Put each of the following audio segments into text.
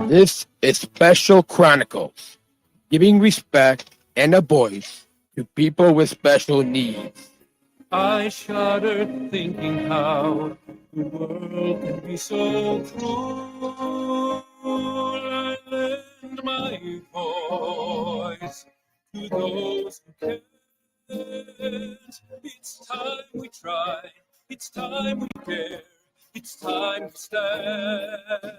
This is Special Chronicles, giving respect and a voice to people with special needs. I shuddered thinking how the world can be so cruel. I lend my voice to those who can't. It's time we try, it's time we care, it's time to stand.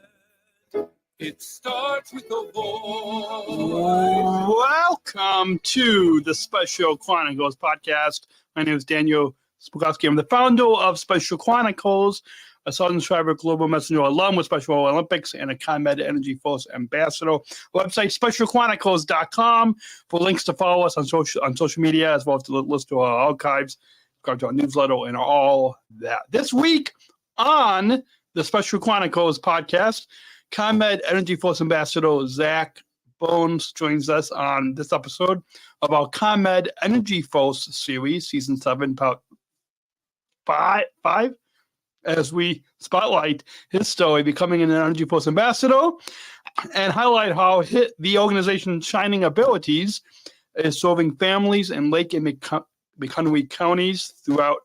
It starts with a voice. Welcome to the Special Chronicles podcast. My name is Daniel Smrokowski. I'm the founder of Special Chronicles, a Southern Shriver Global Messenger alum with Special Olympics and a ComEd EnergyForce Ambassador. Website specialchronicles.com for links to follow us on social media, as well as to list to our archives, subscribe to our newsletter, and all that. This week on the Special Chronicles podcast, ComEd EnergyForce Ambassador Zach Berns joins us on this episode of our ComEd EnergyForce series, Season 7, Part 5, as we spotlight his story, becoming an EnergyForce Ambassador, and highlight how the organization's shining abilities is serving families in Lake and McHenry Counties throughout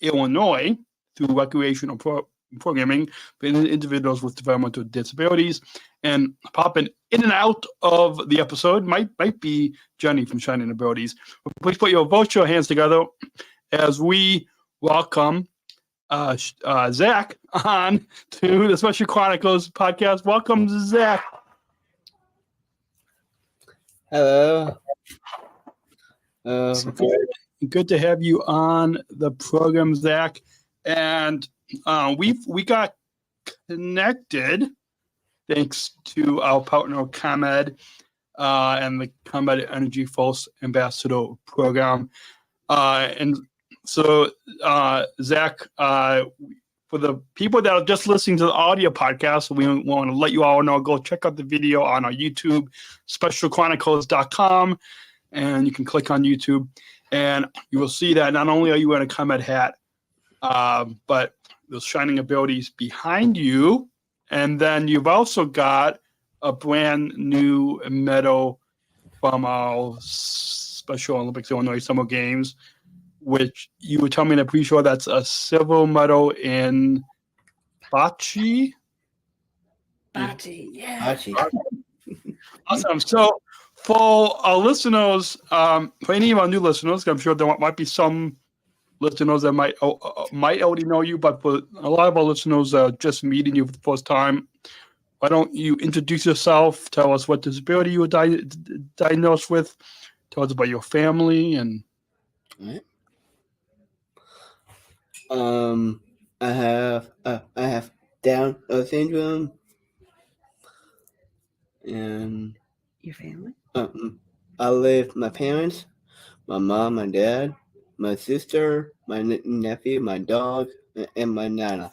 Illinois through recreational programming for individuals with developmental disabilities. And popping in and out of the episode might be Jenny from Shining Abilities. But please put your virtual hands together as we welcome Zach on to the Special Chronicles podcast. Welcome, Zach. Hello. Good to have you on the program, Zach. And we got connected thanks to our partner ComEd and the ComEd EnergyForce Ambassador program. And so, Zach, for the people that are just listening to the audio podcast, we want to let you all know, go check out the video on our YouTube, specialchronicles.com, and you can click on YouTube, and you will see that not only are you wearing a ComEd hat, but those shining abilities behind you. And then you've also got a brand new medal from our Special Olympics Illinois Summer Games, which you would tell me in a pre-show that's a silver medal in bocce. Bocce, yeah. Awesome. So for our listeners, for any of our new listeners, I'm sure there might be some listeners that might already know you, but for a lot of our listeners just meeting you for the first time, why don't you introduce yourself, tell us what disability you were diagnosed with, tell us about your family, and... I have Down syndrome, and Your family? I live with my parents, my mom, my dad, my sister, my nephew, my dog, and my nana.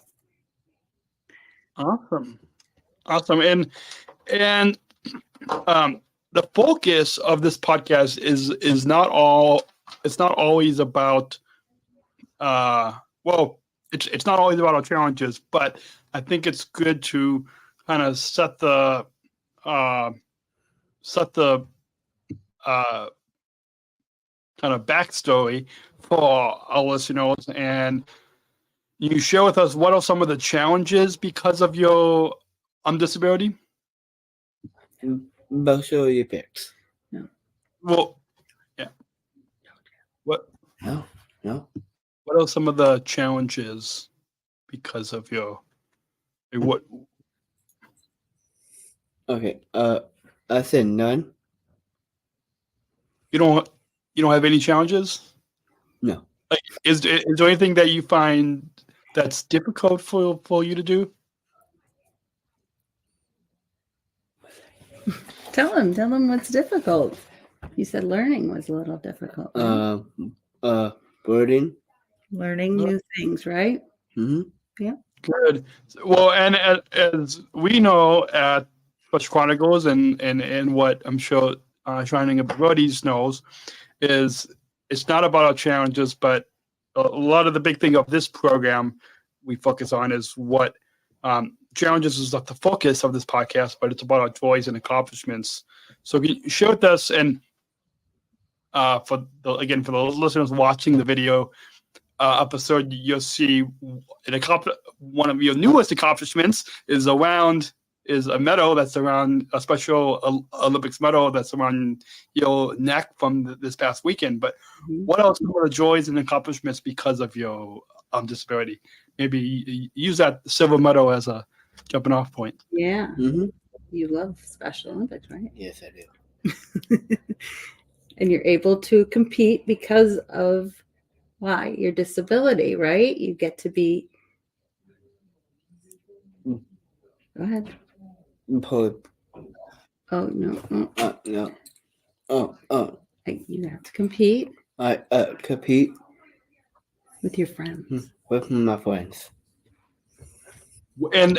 Awesome. And the focus of this podcast is not always about it's not always about our challenges, but I think it's good to kind of set the kind of backstory for our listeners, and you share with us what are some of the challenges because of your disability? Social effects. No. Well, yeah. What? No. What are some of the challenges because of your what? Okay. I said none. You don't have any challenges? No. Like, is there anything that you find that's difficult for you to do? Tell him what's difficult. You said learning was a little difficult. Right? Birding. Learning new things, right? Mm-hmm. Yeah. Good. Well, and as we know at Special Chronicles and what I'm sure Shining Abilities knows is it's not about our challenges, but a lot of the big thing of this program we focus on is what challenges is not the focus of this podcast, but it's about our joys and accomplishments. So can you share with us, and for the listeners watching the video episode, you'll see one of your newest accomplishments is a medal that's around a Special Olympics medal that's around your neck from this past weekend. But what else are the joys and accomplishments because of your disability? Maybe use that silver medal as a jumping off point. Yeah. You love Special Olympics, right? Yes, I do. And you're able to compete because of your disability, right? You get to be. Go ahead. Pull. Oh no. No. You have to compete. I compete with your friends. With my friends. And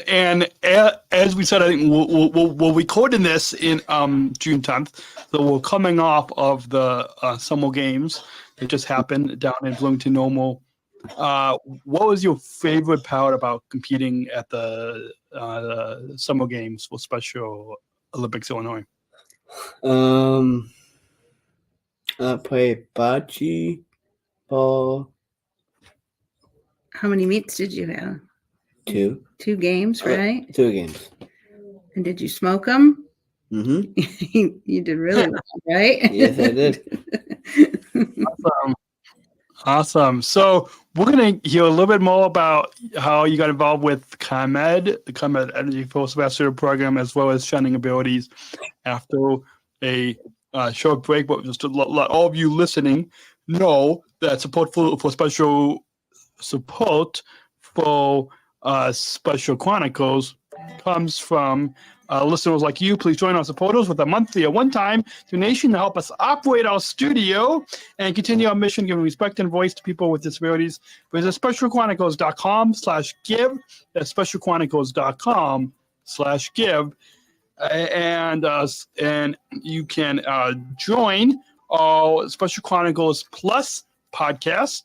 as we said, I think we'll record in this in June 10th. So we're coming off of the summer games that just happened down in Bloomington Normal. What was your favorite part about competing at the summer games for Special Olympics Illinois? I played bocce ball. How many meets did you have? 2. 2 games, right? 2 games. And did you smoke them? Mm-hmm. You did really well, right? Yes, I did. Awesome. So we're going to hear a little bit more about how you got involved with ComEd, the ComEd EnergyForce Ambassador program, as well as Shining Abilities after a short break. But just to let all of you listening know that support for special support for Special Chronicles comes from listeners like you. Please join our supporters with a monthly or one-time donation to help us operate our studio and continue our mission, giving respect and voice to people with disabilities. Visit specialchronicles.com/give. That's specialchronicles.com/give. And you can join our Special Chronicles Plus podcast,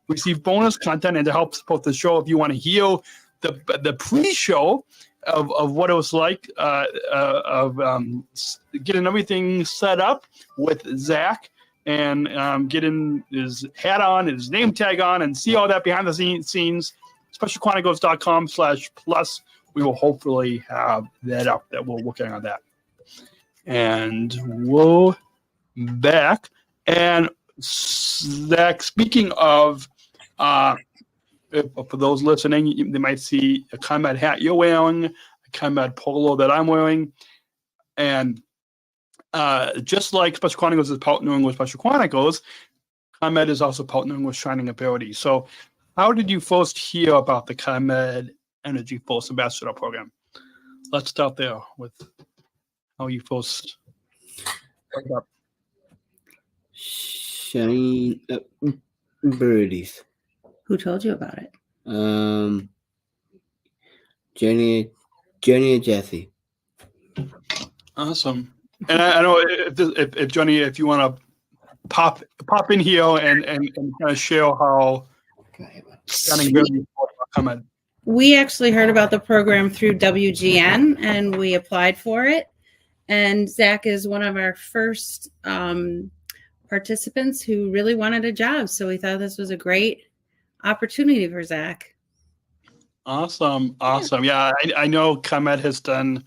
receive bonus content, and to help support the show, if you want to hear the pre-show of what it was like of getting everything set up with Zach and getting his hat on, his name tag on, and see all that behind the scenes. specialchronicles.com/plus. We will hopefully have that up. That we're working on that. And we're back. And Zach, speaking of, for those listening, they might see a ComEd hat you're wearing, a ComEd polo that I'm wearing. And just like Special Chronicles is partnering with Special Chronicles, ComEd is also partnering with Shining Ability. So how did you first hear about the ComEd EnergyForce Ambassador program? Let's start there with how you first heard up. Shining Abilities. Who told you about it? Jenny and Jesse. Awesome. And I know if Johnny, if you want to pop in here and kind of share how ComEd. We actually heard about the program through WGN and we applied for it. And Zach is one of our first participants who really wanted a job. So we thought this was a great opportunity for Zach. Awesome. Yeah, I know ComEd has done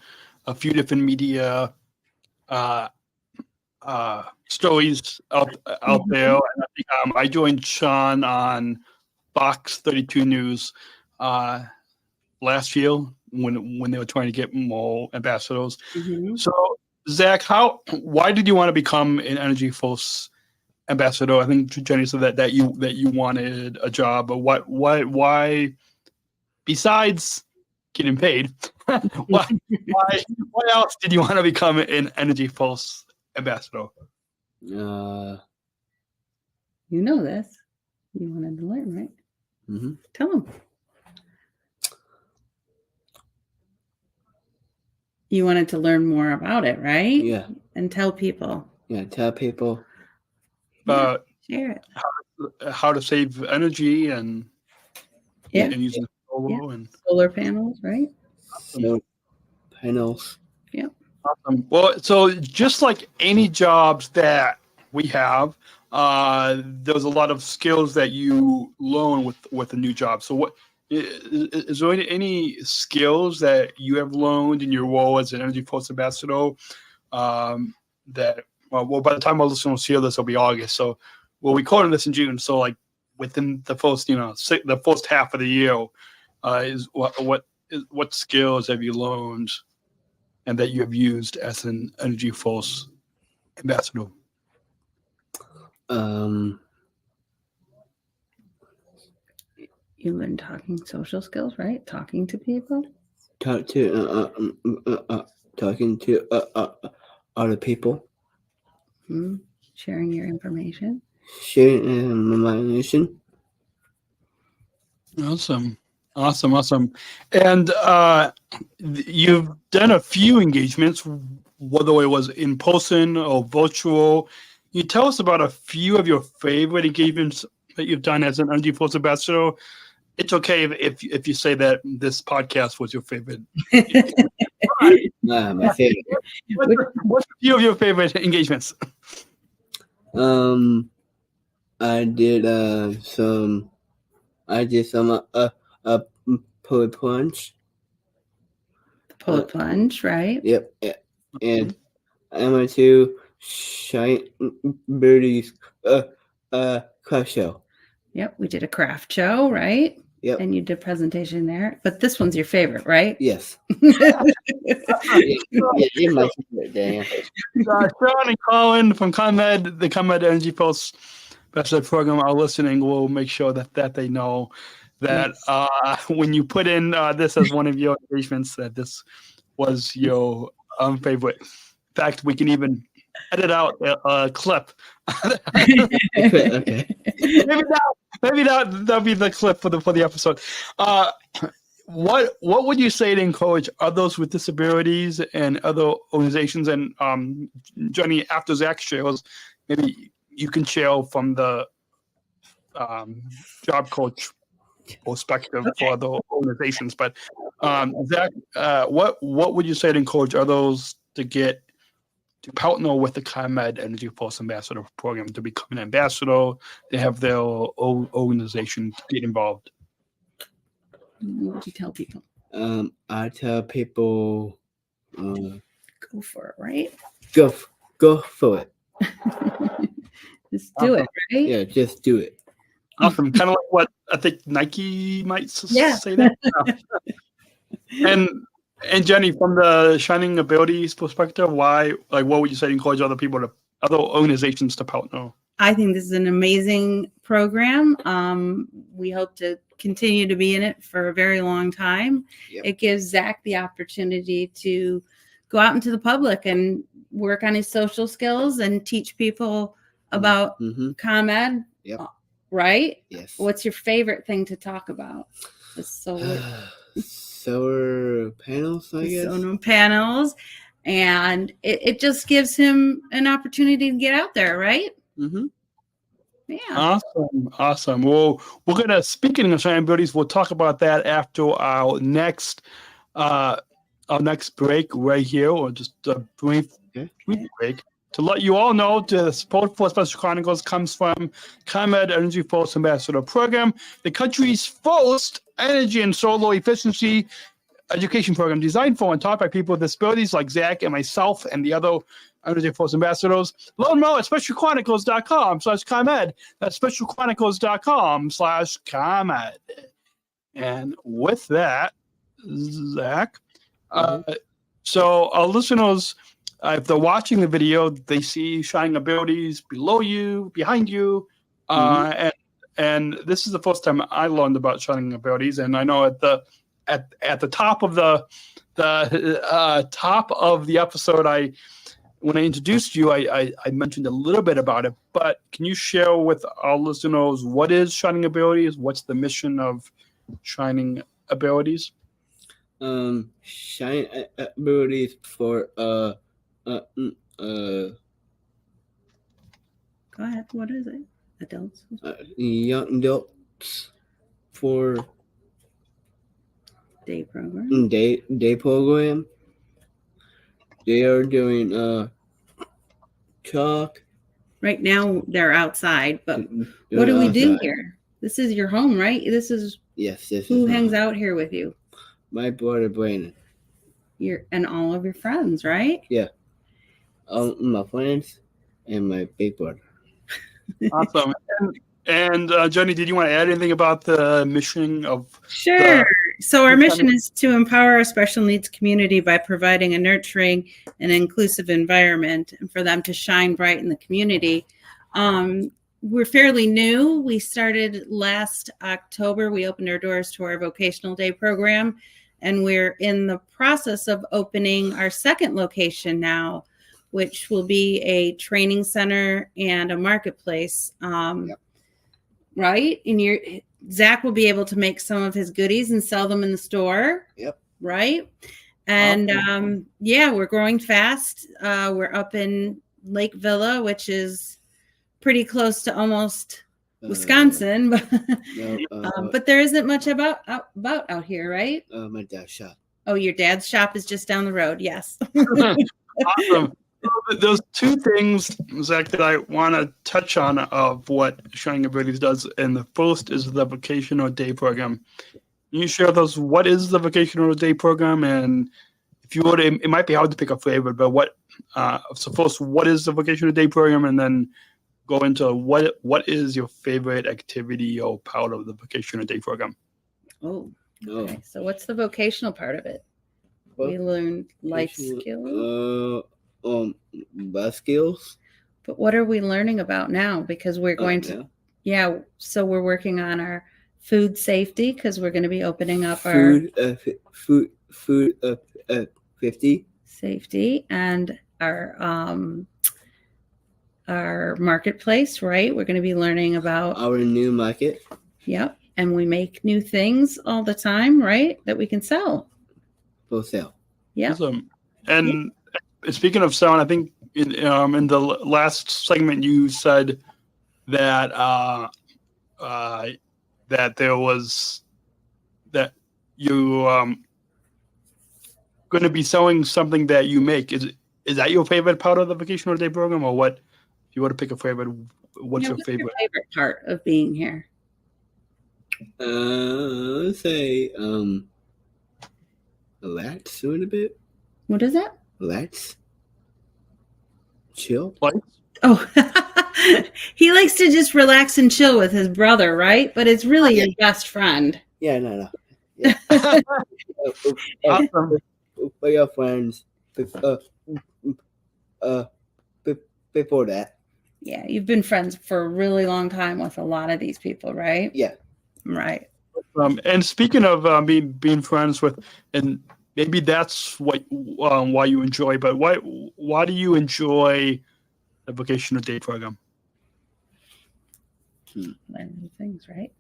a few different media stories out there. And I think, I joined Sean on Fox 32 News last year when they were trying to get more ambassadors. Mm-hmm. So Zach, why did you want to become an EnergyForce ambassador? I think Jenny said that you wanted a job, but why besides getting paid, why else did you want to become an EnergyForce ambassador? You know this. You wanted to learn, right? Mm-hmm. Tell them. You wanted to learn more about it, right? Yeah. And tell people. Yeah, tell people. Share it. How to save energy and using solar and solar panels, right? solar panels. Awesome. Well, so just like any jobs that we have, there's a lot of skills that you learn with a new job. So what is there any skills that you have learned in your role as an Energy Force Ambassador that well, by the time our listeners hear this, it'll be August. So we're recording this in June. So like within the first, the first half of the year, is what skills have you learned and that you have used as an Energy Force Ambassador? You've been talking social skills, right? Talking to people. Talking to other people. Sharing your information. Sharing my information. Awesome. And you've done a few engagements, whether it was in person or virtual. Can you tell us about a few of your favorite engagements that you've done as an Energy Force Ambassador? It's okay if you say that this podcast was your favorite. My favorite. What's a few of your favorite engagements? I did some poet plunge. Poet plunge, right? Yep. And I went to Shine Birdie's craft show. Yep, we did a craft show, right? Yep. And you did a presentation there. But this one's your favorite, right? Yes. Yeah, my favorite, Dan. Sean and Colin from ComEd, the ComEd Energy Force Ambassador program are listening. We'll make sure that they know that when you put in this as one of your engagements, that this was your favorite. In fact, we can even edit out a clip. Okay. Maybe that'll be the clip for the episode. What would you say to encourage others with disabilities and other organizations? And Johnny, after Zach shares, maybe you can share from the job coach perspective for other organizations. But Zach, what would you say to encourage others to get to partner with the ComEd Energy Force Ambassador program, to become an ambassador, to have their own organization to get involved? What would you tell people? I tell people Go for it, right? go for it. Just do it, right? Yeah, just do it. Awesome. Kind of like what I think Nike might Yeah. say that. And Jenny, from the Shining Abilities perspective, what would you say to encourage other organizations to partner? I think this is an amazing program. We hope to continue to be in it for a very long time. Yep. It gives Zach the opportunity to go out into the public and work on his social skills and teach people about ComEd. Yep. Right? Yes. What's your favorite thing to talk about? The solar panels, I guess. Solar panels. And it just gives him an opportunity to get out there, right? Mm-hmm. Yeah. Awesome. Well, we're gonna, speaking of Shining Abilities, we'll talk about that after our next break right here, or just a brief break. To let you all know, the support for Special Chronicles comes from ComEd Energy Force Ambassador Program, the country's first energy and solar efficiency education program designed for and taught by people with disabilities like Zach and myself and the other Energy Force Ambassadors. Learn more at specialchronicles.com/ComEd. That's specialchronicles.com/ComEd. And with that, Zach, so our listeners, if they're watching the video, they see Shining Abilities below you, behind you, and this is the first time I learned about Shining Abilities. And I know at the top of the episode, when I introduced you, I mentioned a little bit about it. But can you share with our listeners what is Shining Abilities? What's the mission of Shining Abilities? Shining Abilities for Go ahead. What is it? Adults? young adults for Day program. Day program. They are doing chalk. Right now they're outside, but They're what do we do outside. here? This is your home, right? This is Yes, this who is hangs out here with you. my brother Brandon. And all of your friends, right? Yeah. My friends and my big brother. Awesome. And Jenny, did you want to add anything about the mission of? Sure. So our mission is to empower our special needs community by providing a nurturing and inclusive environment and for them to shine bright in the community. We're fairly new. We started last October. We opened our doors to our Vocational Day program, and we're in the process of opening our second location now, which will be a training center and a marketplace. Yep. Right? And Zach will be able to make some of his goodies and sell them in the store. Yep. Right? And Awesome. we're growing fast. We're up in Lake Villa, which is pretty close to almost Wisconsin, but there isn't much about out here, right? My dad's shop. Oh, your dad's shop is just down the road. Yes. Awesome. Those two things, Zach, that I want to touch on of what Shining Abilities does, and the first is the Vocational Day program. Can you share those? What is the Vocational Day program? And if you would, it might be hard to pick a favorite, but so first, what is the Vocational Day program? And then go into what is your favorite activity or part of the Vocational Day program? Oh, okay. So what's the vocational part of it? We learn life skills. Life skills. But what are we learning about now? Because we're going to, so we're working on our food safety because we're going to be opening up food 50 safety and our marketplace, right? We're going to be learning about our new market. Yep. And we make new things all the time, right? That we can sell. For sale. Yeah. Awesome. And speaking of selling, I think in the last segment you said that that there was that you going to be selling something that you make. Is that your favorite part of the Vocational Day program, or what? If you want to pick a favorite, what's your favorite? Your favorite part of being here? Let's say relax a little bit. What is that? Relax. Chill. What? Oh, he likes to just relax and chill with his brother, right? But it's really your best friend. Yeah, no. Yeah. Awesome. For your friends. Before that. Yeah, you've been friends for a really long time with a lot of these people, right? Yeah. Right. And speaking of being friends with, and maybe that's what why you enjoy, but why do you enjoy the Vocational Day program? Learn new things, right?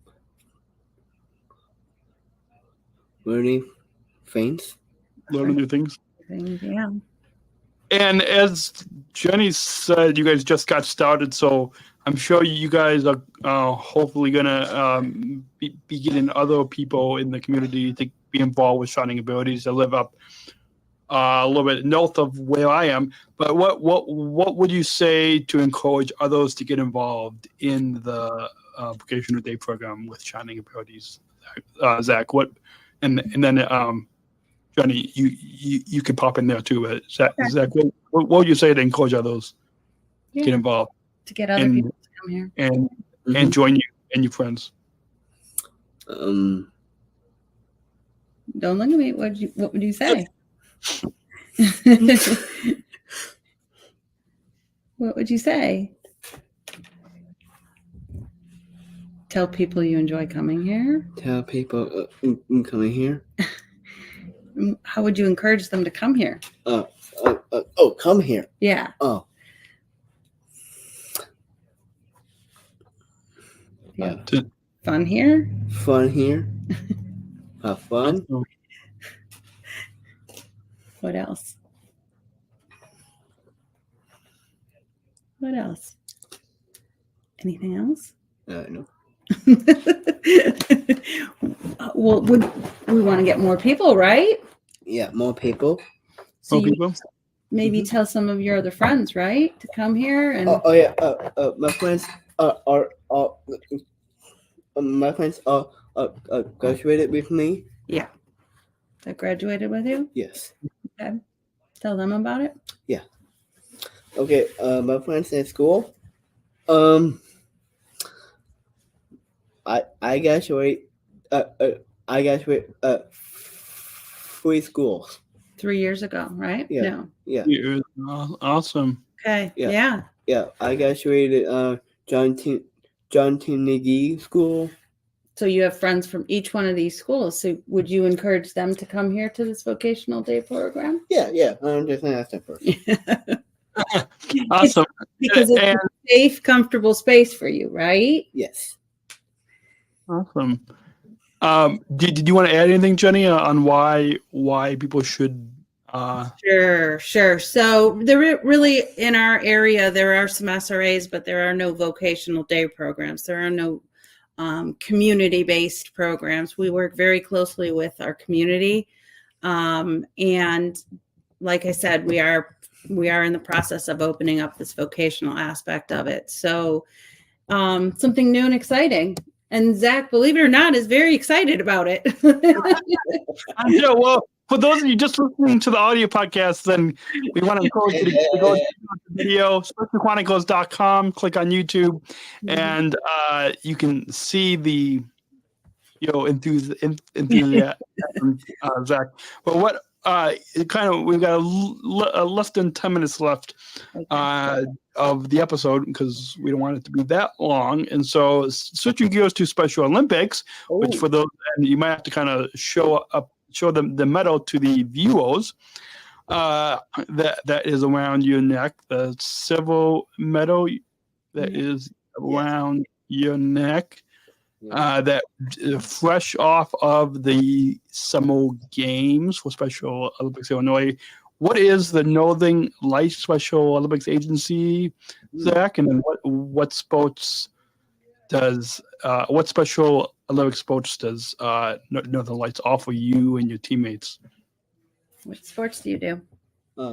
Learning things. Learning new things. Yeah. And as Jenny said, you guys just got started, so I'm sure you guys are hopefully going to be getting other people in the community to be involved with Shining Abilities to live up a little bit north of where I am. But what would you say to encourage others to get involved in the Vocational Day program with Shining Abilities? Zach, what? And then Johnny, you can pop in there too. Zach, what would you say to encourage others to get involved? To get other people to come here. And join you and your friends. Don't look at me. What would you say? What would you say? Tell people you enjoy coming here. Tell people coming here. How would you encourage them to come here? Come here. Yeah. Oh. Yeah. Fun here. Fun here. Have fun. What else? What else? Anything else? No. Well, we want to get more people, right? Yeah, more people. So More people? maybe tell some of your other friends, right, to come here and. Oh yeah. My friends are my friends are graduated with me. Yeah. That graduated with you? Yes. Okay. Tell them about it. Okay. My friends in school. I graduate. I graduate 3 schools. 3 years ago, right? Yeah. No. Yeah. Awesome. Okay. Yeah. Yeah. Yeah. I graduated John T. McGee School. So you have friends from each one of these schools. So would you encourage them to come here to this vocational day program? Yeah. I'm just gonna ask them first. Awesome. Because it's And a safe, comfortable space for you, right? Yes. awesome. Did you want to add anything, Jenny, on why people should? Sure. So there really in our area there are some SRAs, but there are no vocational day programs. There are no community-based programs. We work very closely with our community, and like I said, we are in the process of opening up this vocational aspect of it. So something new and exciting. And Zach, believe it or not, is very excited about it. Yeah, well, for those of you just listening to the audio podcast, then we want to encourage you to go to the video, Chronicles.com, click on YouTube, and you can see the enthusiasm, Zach. But what we've got less than 10 minutes left of the episode because we don't want it to be that long. And so switching gears to Special Olympics, which for those, and you might have to kind of show them the medal to the viewers that is around your neck, the silver medal that is around your neck. That fresh off of the Summer Games for Special Olympics Illinois. What is the Northern Lights Special Olympics Agency, Zach? And then what sports does what Special Olympic sports does Northern Lights offer you and your teammates? What sports do you do?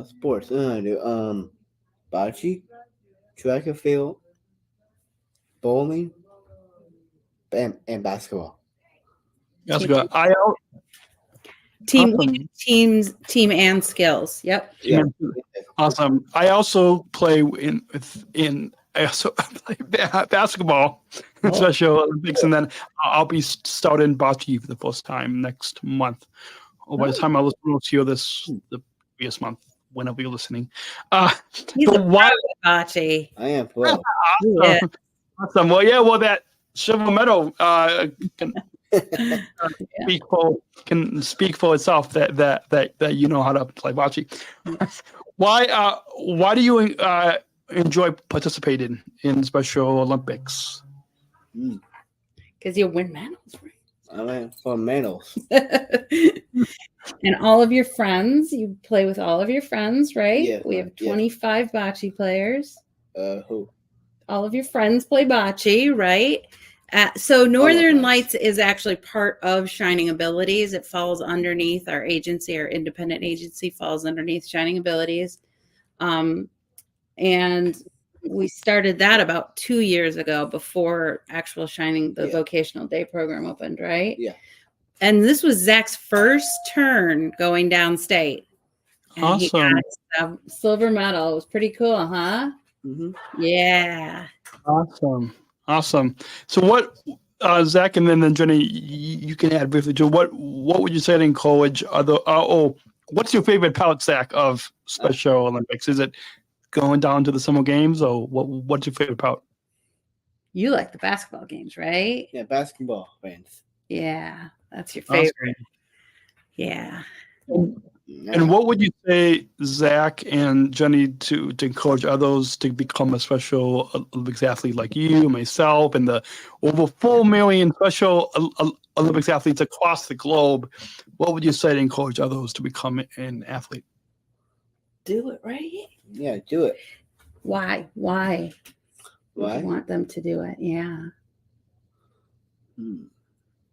Sports. I do bocce, track and field, bowling, and basketball. That's good. Team Awesome. team and skills. Yep. Yeah. Awesome. I also play I also play basketball in Special Olympics, and then I'll be starting bocce for the first time next month. Or by the time I listen to the previous month, whenever you're listening. He's a pro at bocce. I am pro. Yeah. Awesome. Well, yeah. Well, that silver medal can speak for itself. That you know how to play bocce. Why do you enjoy participating in Special Olympics? Because you win medals, right? I went for medals. And all of your friends, you play with all of your friends, right? Yeah, We have 25 bocce players. Who? All of your friends play bocce, right? So Northern Lights is actually part of Shining Abilities. It falls underneath our agency. Our independent agency falls underneath Shining Abilities. And we started that about 2 years ago before actual Shining, the vocational day program opened, right? Yeah. And this was Zach's first turn going downstate. And awesome. He got a silver medal. It was pretty cool, huh? Mm-hmm. Yeah. Awesome. So what, Zach, and then Jenny, you can add briefly to what would you say to encourage other? What's your favorite part, Zach, of Special Olympics? Is it going down to the Summer Games, or what's your favorite part? You like the basketball games, right? Yeah, basketball fans. Yeah, that's your favorite. Awesome. Yeah. And what would you say, Zach and Jenny, to encourage others to become a Special Olympics athlete like you, myself, and the over 4 million Special Olympics athletes across the globe? What would you say to encourage others to become an athlete? Do it, right? Yeah, do it. Why? Why? You want them to do it? Yeah.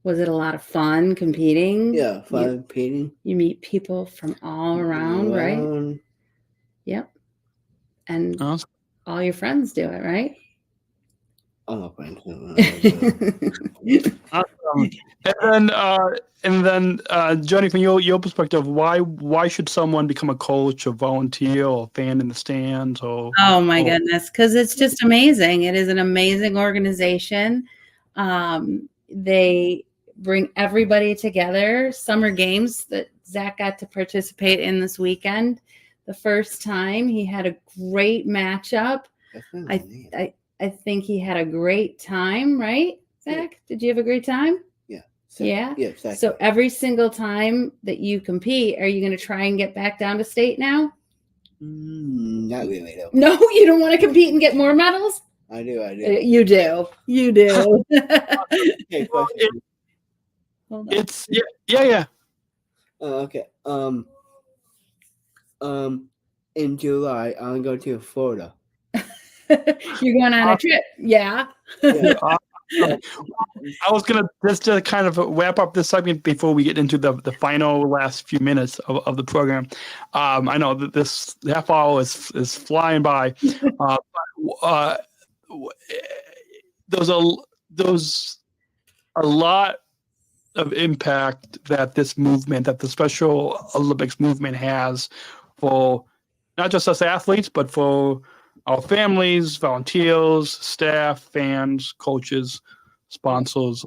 Was it a lot of fun competing? Yeah, fun painting. You meet people from all around, right? Yep. And Awesome. all your friends do it, right? All my friends. Awesome. And then, Johnny, from your perspective, why should someone become a coach, or volunteer, or fan in the stands? Or Oh my goodness, because it's just amazing. It is an amazing organization. They bring everybody together. Summer games that Zach got to participate in this weekend. The first time he had a great matchup. I think he had a great time, right, Zach? Yeah. Did you have a great time? Yeah. Yeah. Yeah. Exactly. So every single time that you compete, are you going to try and get back down to state now? Not really, though. No, you don't want to compete and get more medals? I do. You do. Okay, question. Hold on. It's yeah. Okay. In July, I'm going to Florida. You're going on a trip, yeah. I was gonna just to kind of wrap up this segment before we get into the final last few minutes of the program. I know that this half hour is flying by. There's a lot of impact that this movement, that the Special Olympics movement has for not just us athletes, but for our families, volunteers, staff, fans, coaches, sponsors,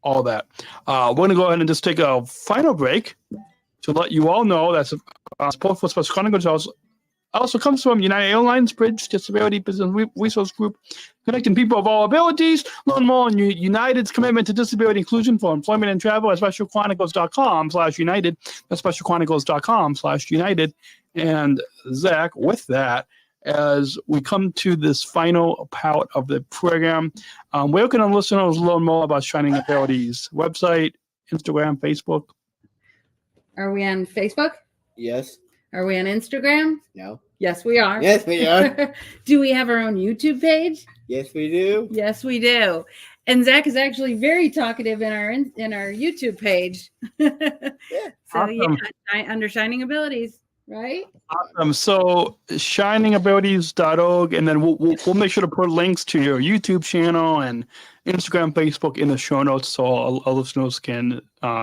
all that. We're going to go ahead and just take a final break to let you all know that support for Special Chronicles also comes from United Airlines Bridge Disability Business Resource Group, connecting people of all abilities. Learn more on United's commitment to disability inclusion for employment and travel at specialchronicles.com/United. That's specialchronicles.com/United. And Zach, with that, as we come to this final part of the program, where can our listeners learn more about Shining Abilities? Website, Instagram, Facebook? Are we on Facebook? Yes. Are we on Instagram? No. Yes, we are. Yes, we are. Do we have our own YouTube page? Yes, we do. Yes, we do. And Zach is actually very talkative in our YouTube page. So Awesome. yeah, under Shining Abilities, right? Awesome. So shiningabilities.org, and then we'll make sure to put links to your YouTube channel and Instagram, Facebook in the show notes, so our listeners can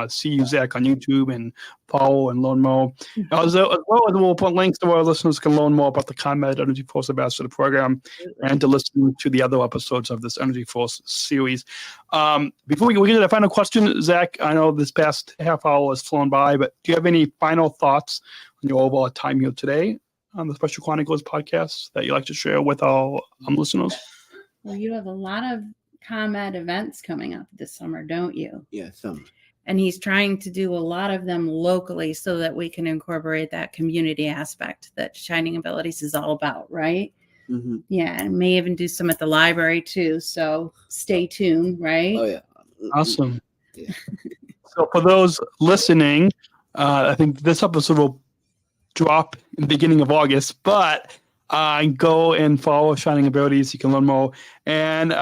see you, Zach, on YouTube and follow and learn more. As well as we'll put links to where our listeners can learn more about the ComEd EnergyForce Ambassador program and to listen to the other episodes of this Energy Force series. Before we get to the final question, Zach, I know this past half hour has flown by, but do you have any final thoughts on your overall time here today on the Special Chronicles podcast that you'd like to share with our listeners? Well, you have a lot of ComEd events coming up this summer, don't you? Yeah, some. And he's trying to do a lot of them locally so that we can incorporate that community aspect that Shining Abilities is all about, right? Mm-hmm. Yeah, and may even do some at the library too. So stay tuned, right? Oh, yeah. Awesome. Yeah. So for those listening, I think this episode will drop in the beginning of August, but go and follow Shining Abilities. You can learn more. And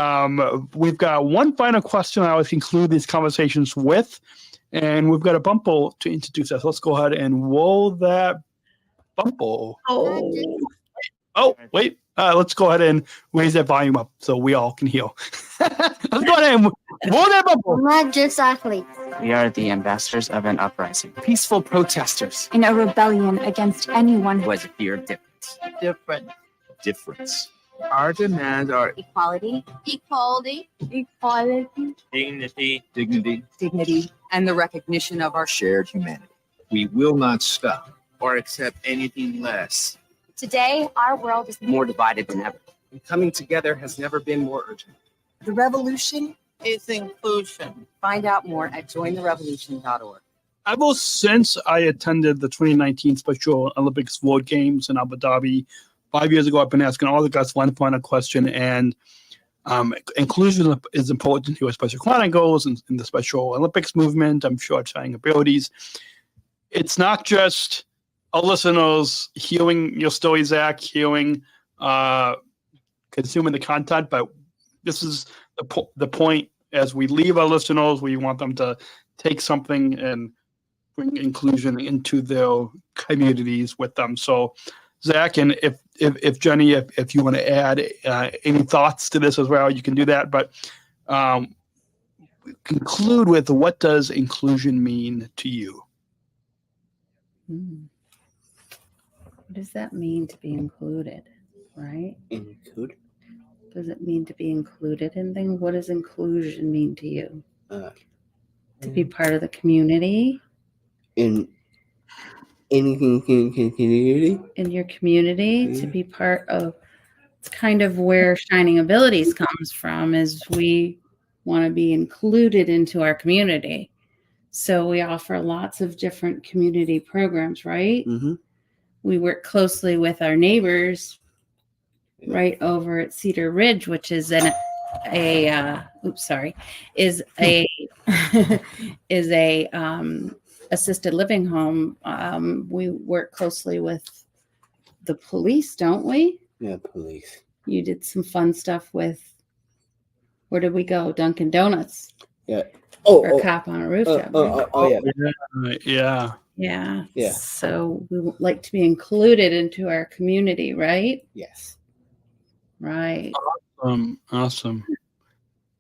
we've got one final question I always conclude these conversations with. And we've got a bumper to introduce us. Let's go ahead and roll that bumper. Oh, wait. Let's go ahead and raise that volume up so we all can hear. Let's go ahead and roll that bumper. We're not just athletes. We are the ambassadors of an uprising, peaceful protesters In a rebellion against anyone who has a fear of difference. Difference. Our demands are equality, dignity, dignity, and the recognition of our shared humanity. We will not stop or accept anything less. Today, our world is More divided than ever. And coming together has never been more urgent. The revolution is inclusion. Find out more at jointherevolution.org. Ever since I attended the 2019 Special Olympics World Games in Abu Dhabi 5 years ago, I've been asking all the guys one final question, and inclusion is important to Special Chronicles and in the Special Olympics movement. I'm sure it's Shining Abilities. It's not just our listeners hearing your story, Zach, hearing, consuming the content, but this is the point as we leave our listeners, we want them to take something and bring inclusion into their communities with them. So, Zach, and if Jenny, if you want to add any thoughts to this as well, you can do that. But conclude with, what does inclusion mean to you? What does that mean to be included, right? Include? Does it mean to be included in things? What does inclusion mean to you? To be part of the community? In community? In your community, to be part of, it's kind of where Shining Abilities comes from, is we want to be included into our community. So we offer lots of different community programs, right? Mm-hmm. We work closely with our neighbors right over at Cedar Ridge, which is is a assisted living home. We work closely with the police, don't we? Yeah, police. You did some fun stuff with, where did we go? Dunkin' Donuts. Yeah. Or Cop on a Rooftop. Yeah. Yeah. So we would like to be included into our community, right? Yes. Right. Awesome.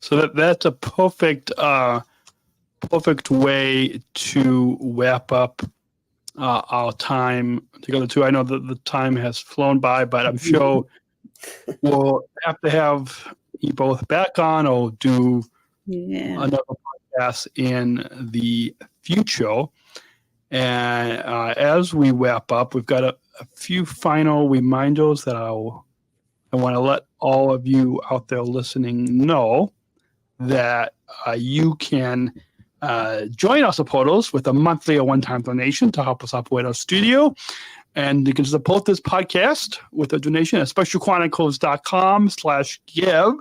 So that's a perfect way to wrap up our time together too. I know that the time has flown by, but I'm sure we'll have to have you both back on or do another podcast in the future. And as we wrap up, we've got a few final reminders that I want to let all of you out there listening know that you can join our supporters with a monthly or one-time donation to help us operate our studio. And you can support this podcast with a donation at specialchronicles.com/give,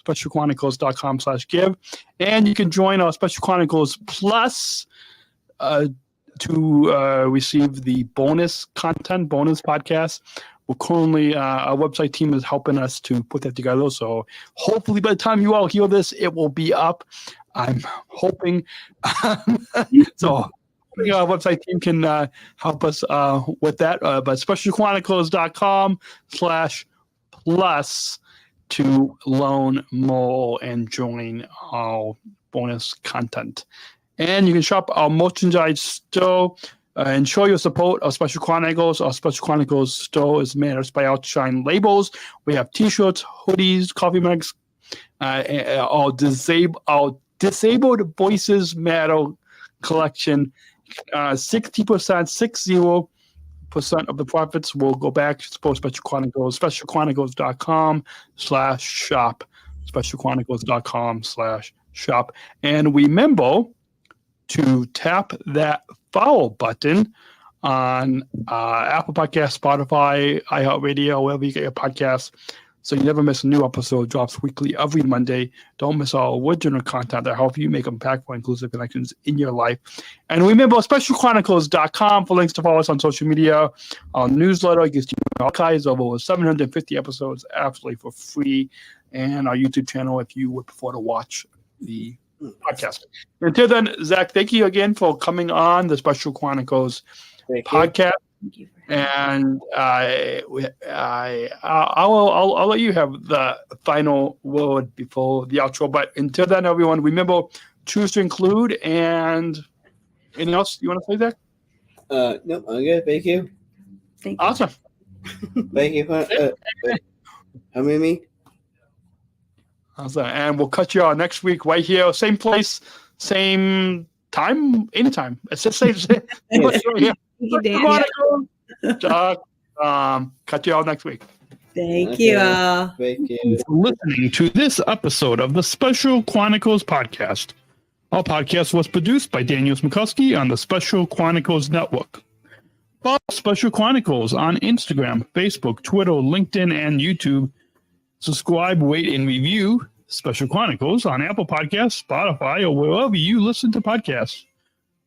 specialchronicles.com/give. And you can join our Special Chronicles Plus to receive the bonus podcast. We're currently, our website team is helping us to put that together. So hopefully by the time you all hear this, it will be up. I'm hoping. So our website team can help us with that. But specialchronicles.com/plus to learn more and join our bonus content. And you can shop our merchandise store and show your support of Special Chronicles. Our Special Chronicles store is managed by Outshine Labels. We have T-shirts, hoodies, coffee mugs, our Disabled Voices Matter collection. 60% of the profits will go back to support Special Chronicles. Specialchronicles.com/shop. Specialchronicles.com/shop. And remember to tap that follow button on Apple Podcasts, Spotify, iHeartRadio, wherever you get your podcasts, so you never miss a new episode. Drops weekly every Monday. Don't miss our original content that helps you make impactful, inclusive connections in your life. And remember, specialchronicles.com for links to follow us on social media. Our newsletter gives you archives of over 750 episodes absolutely for free, and our YouTube channel if you would prefer to watch the podcast. Until then, Zach, thank you again for coming on the Special Chronicles podcast. Thank you. And I'll let you have the final word before the outro. But until then, everyone, remember, choose to include. And anything else you want to say, Zach? No, I'm good. Thank you. Thank you. Awesome. Thank you for having me. Awesome. And we'll cut you out next week right here, same place, same time, anytime. It's just same. Cut you out next week. Thank you all. Thank you. For listening to this episode of the Special Chronicles podcast. Our podcast was produced by Daniel Smrokowski on the Special Chronicles Network. Follow Special Chronicles on Instagram, Facebook, Twitter, LinkedIn, and YouTube. Subscribe, rate, and review Special Chronicles on Apple Podcasts, Spotify, or wherever you listen to podcasts.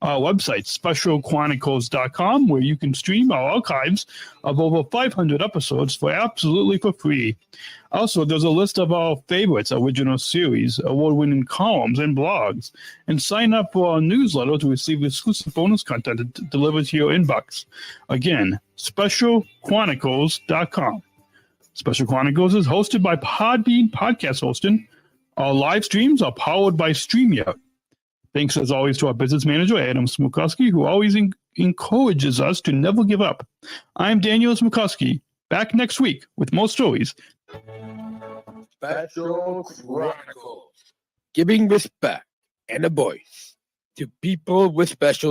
our website, specialchronicles.com, where you can stream our archives of over 500 episodes for absolutely for free. Also, there's a list of our favorites, original series, award-winning columns, and blogs. And sign up for our newsletter to receive exclusive bonus content delivered to your inbox. Again, specialchronicles.com. Special Chronicles is hosted by Podbean Podcast Hosting. Our live streams are powered by StreamYard. Thanks, as always, to our business manager, Adam Smrokowski, who always encourages us to never give up. I'm Daniel Smrokowski, back next week with more stories. Special Chronicles, giving respect and a voice to people with special